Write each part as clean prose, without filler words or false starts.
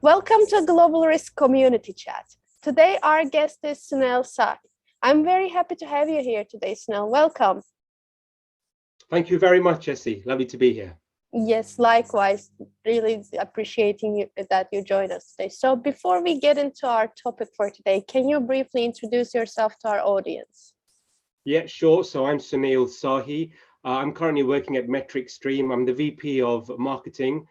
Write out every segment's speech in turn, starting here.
Welcome to Global Risk Community Chat. Today, our guest is Suneel Sahi. I'm very happy to have you here today, Suneel. Welcome. Thank you very much, Jessie. Lovely to be here. Yes, likewise. Really appreciating that you joined us today. So before we get into our topic for today, can you briefly introduce yourself to our audience? Yeah, sure. So I'm Suneel Sahi. I'm currently working at MetricStream. I'm the VP of Marketing.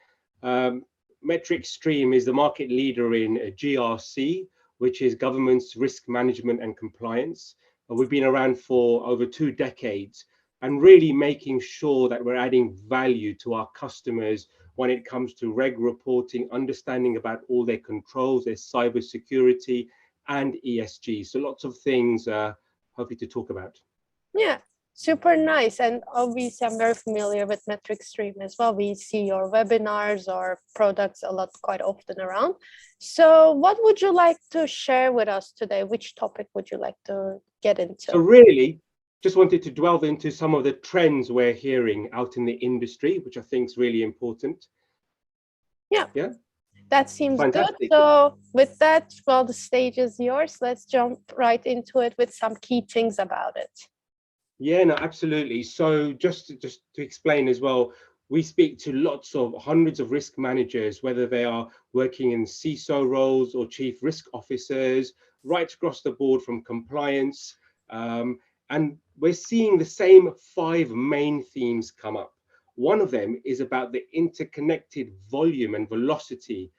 MetricStream is the market leader in GRC, which is Government's Risk Management and Compliance. We've been around for over 2 decades and really making sure that we're adding value to our customers when it comes to reg reporting, understanding about all their controls, their cybersecurity and ESG. So lots of things hopefully to talk about. Yeah, super nice. And obviously, I'm very familiar with MetricStream as well. We see your webinars or products a lot, quite often around. So what would you like to share with us today? Which topic would you like to get into? So really, just wanted to delve into some of the trends we're hearing out in the industry, which I think is really important. Yeah. Yeah. That seems Fantastic. good. So with that, well, the stage is yours. Let's jump right into it with some key things about it. Yeah, no, absolutely. So just to explain as well, we speak to hundreds of risk managers, whether they are working in CISO roles or chief risk officers, right across the board from compliance. And we're seeing the same 5 main themes come up. One of them is about the interconnected volume and velocity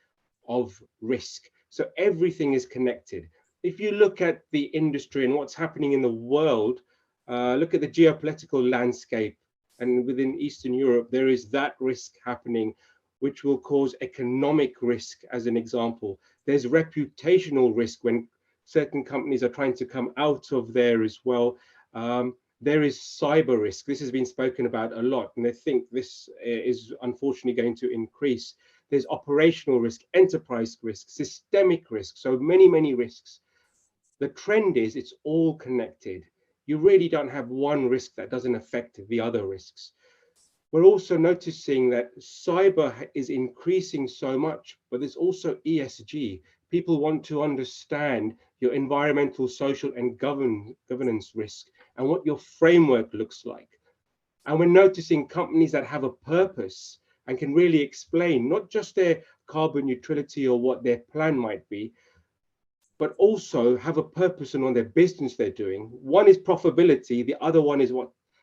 of risk. So everything is connected. If you look at the industry and what's happening in the world, look at the geopolitical landscape, and within Eastern Europe, there is that risk happening, which will cause economic risk, as an example. There's reputational risk when certain companies are trying to come out of there as well. There is cyber risk. This has been spoken about a lot, and I think this is unfortunately going to increase. There's operational risk, enterprise risk, systemic risk, so many risks. The trend is it's all connected. You really don't have one risk that doesn't affect the other risks. We're also noticing that cyber is increasing so much, but there's also ESG. People want to understand your environmental, social, and governance risk and what your framework looks like. And we're noticing companies that have a purpose and can really explain not just their carbon neutrality or what their plan might be, but also have a purpose on their business they're doing. One is profitability, the other one is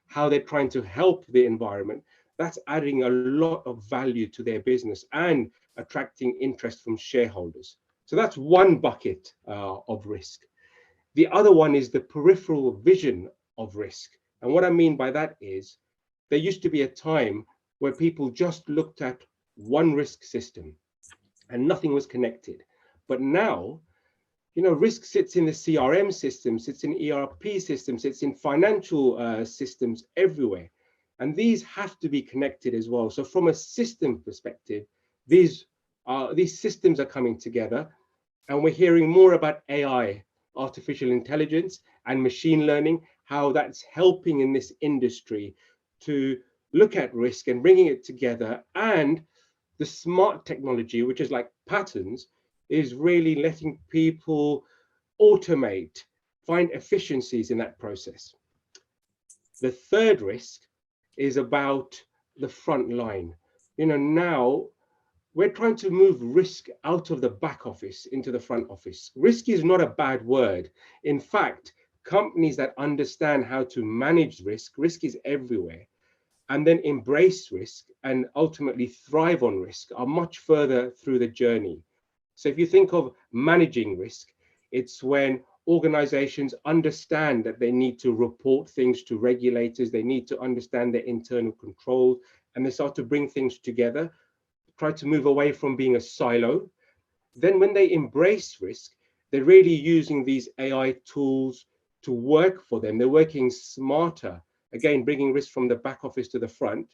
how they're trying to help the environment. That's adding a lot of value to their business and attracting interest from shareholders. So that's one bucket of risk. The other one is the peripheral vision of risk. And what I mean by that is there used to be a time where people just looked at one risk system and nothing was connected. But now, risk sits in the CRM system, sits in ERP systems, sits in financial systems everywhere. And these have to be connected as well. So from a system perspective, these systems are coming together. And we're hearing more about AI, artificial intelligence, and machine learning, how that's helping in this industry to look at risk and bringing it together. And the smart technology, which is like patterns, is really letting people automate, find efficiencies in that process. The third risk is about the front line. Now we're trying to move risk out of the back office into the front office. Risk is not a bad word. In fact, companies that understand how to manage risk is everywhere, and then embrace risk and ultimately thrive on risk are much further through the journey. So if you think of managing risk, it's when organizations understand that they need to report things to regulators, they need to understand their internal controls, and they start to bring things together, try to move away from being a silo. Then when they embrace risk, they're really using these AI tools to work for them. They're working smarter, again, bringing risk from the back office to the front.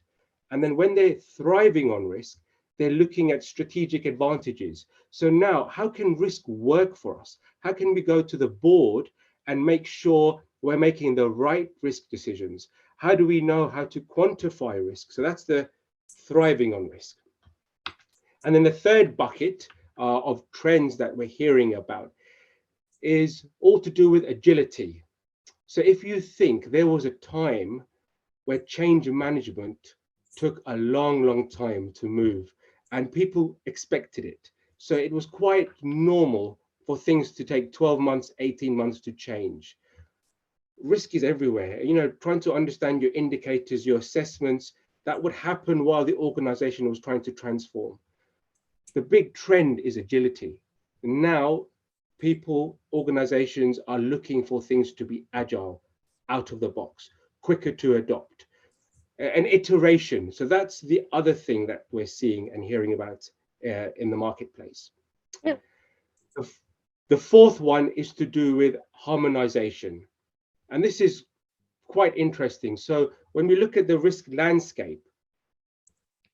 And then when they're thriving on risk, they're looking at strategic advantages. So now, how can risk work for us? How can we go to the board and make sure we're making the right risk decisions? How do we know how to quantify risk? So that's the thriving on risk. And then the third bucket of trends that we're hearing about is all to do with agility. So if you think there was a time where change management took a long time to move and people expected it. So it was quite normal for things to take 12 months, 18 months to change. Risk is everywhere. Trying to understand your indicators, your assessments, that would happen while the organization was trying to transform. The big trend is agility. Now, organizations are looking for things to be agile, out of the box, quicker to adopt, an iteration. So that's the other thing that we're seeing and hearing about in the marketplace. Yeah. The fourth one is to do with harmonization. And this is quite interesting. So when we look at the risk landscape,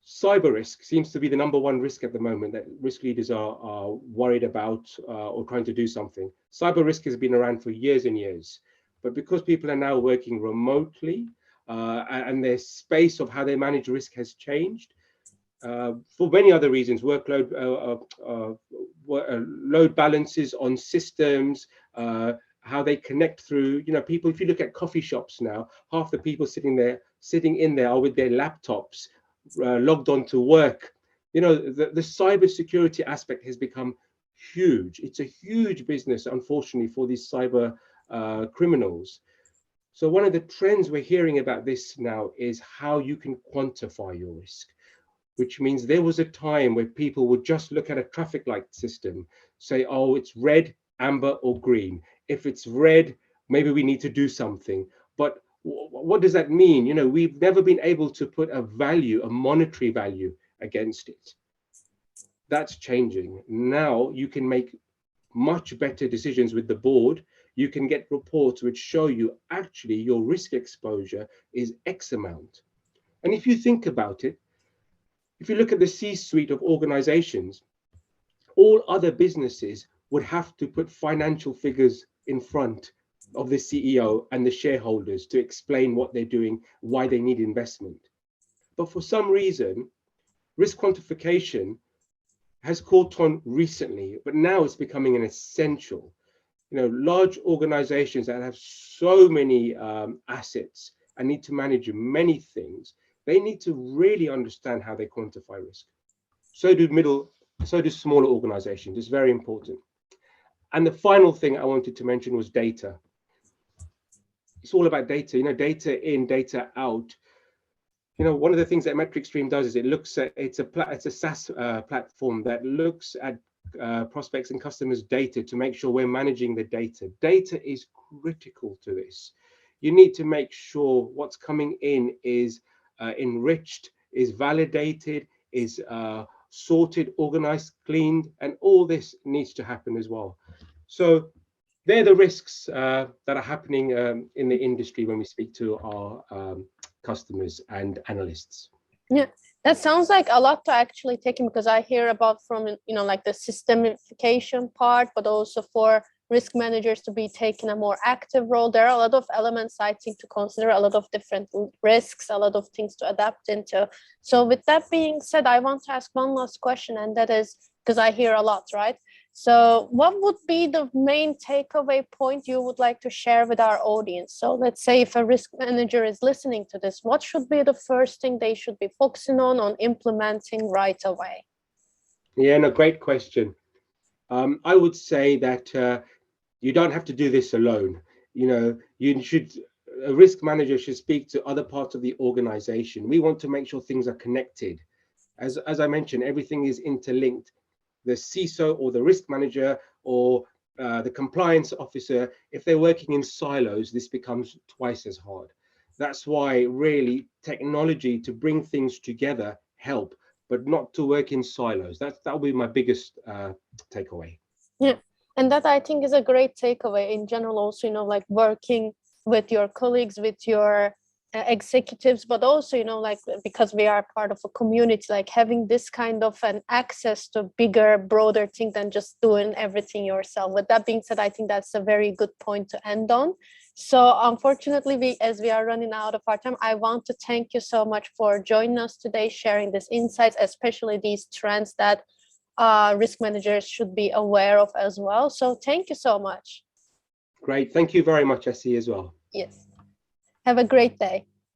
cyber risk seems to be the number one risk at the moment that risk leaders are worried about or trying to do something. Cyber risk has been around for years and years, but because people are now working remotely and their space of how they manage risk has changed, for many other reasons, workload, load balances on systems, how they connect through, people, if you look at coffee shops now, half the people sitting in there are with their laptops, logged on to work. The cybersecurity aspect has become huge. It's a huge business, unfortunately, for these cyber criminals. So one of the trends we're hearing about this now is how you can quantify your risk, which means there was a time where people would just look at a traffic light system, say, oh, it's red, amber, or green. If it's red, maybe we need to do something. But what does that mean? We've never been able to put a value, a monetary value against it. That's changing. Now you can make much better decisions with the board. You can get reports which show you actually your risk exposure is X amount. And if you think about it, if you look at the C-suite of organizations, all other businesses would have to put financial figures in front of the CEO and the shareholders to explain what they're doing, why they need investment. But for some reason, risk quantification has caught on recently, but now it's becoming an essential. Large organizations that have so many assets and need to manage many things, they need to really understand how they quantify risk. So do smaller organizations. It's very important. And the final thing I wanted to mention was data. It's all about data, data in, data out. One of the things that MetricStream does is it's a SaaS platform that looks at prospects and customers' data to make sure we're managing the data. Data is critical to this. You need to make sure what's coming in is enriched, is validated, is sorted, organized, cleaned, and all this needs to happen as well. So they're the risks that are happening in the industry when we speak to our customers and analysts. Yeah, that sounds like a lot to actually take in, because I hear about from, like the systemification part, but also for risk managers to be taking a more active role. There are a lot of elements I think to consider, a lot of different risks, a lot of things to adapt into. So with that being said, I want to ask one last question, and that is, because I hear a lot, right? So what would be the main takeaway point you would like to share with our audience? So let's say if a risk manager is listening to this, what should be the first thing they should be focusing on implementing right away? Yeah, no, great question. I would say that you don't have to do this alone. A risk manager should speak to other parts of the organization. We want to make sure things are connected. As I mentioned, everything is interlinked. The CISO or the risk manager or the compliance officer, if they're working in silos, this becomes twice as hard. That's why really technology to bring things together help, but not to work in silos. That will be my biggest takeaway. Yeah, and that I think is a great takeaway in general also, like working with your colleagues, with your executives, but also, like, because we are part of a community, like having this kind of an access to bigger, broader thing than just doing everything yourself. With that being said, I think that's a very good point to end on. So unfortunately, as we are running out of our time, I want to thank you so much for joining us today, sharing these insights, especially these trends that risk managers should be aware of as well. So thank you so much. Great. Thank you very much, Essie, as well. Yes. Have a great day.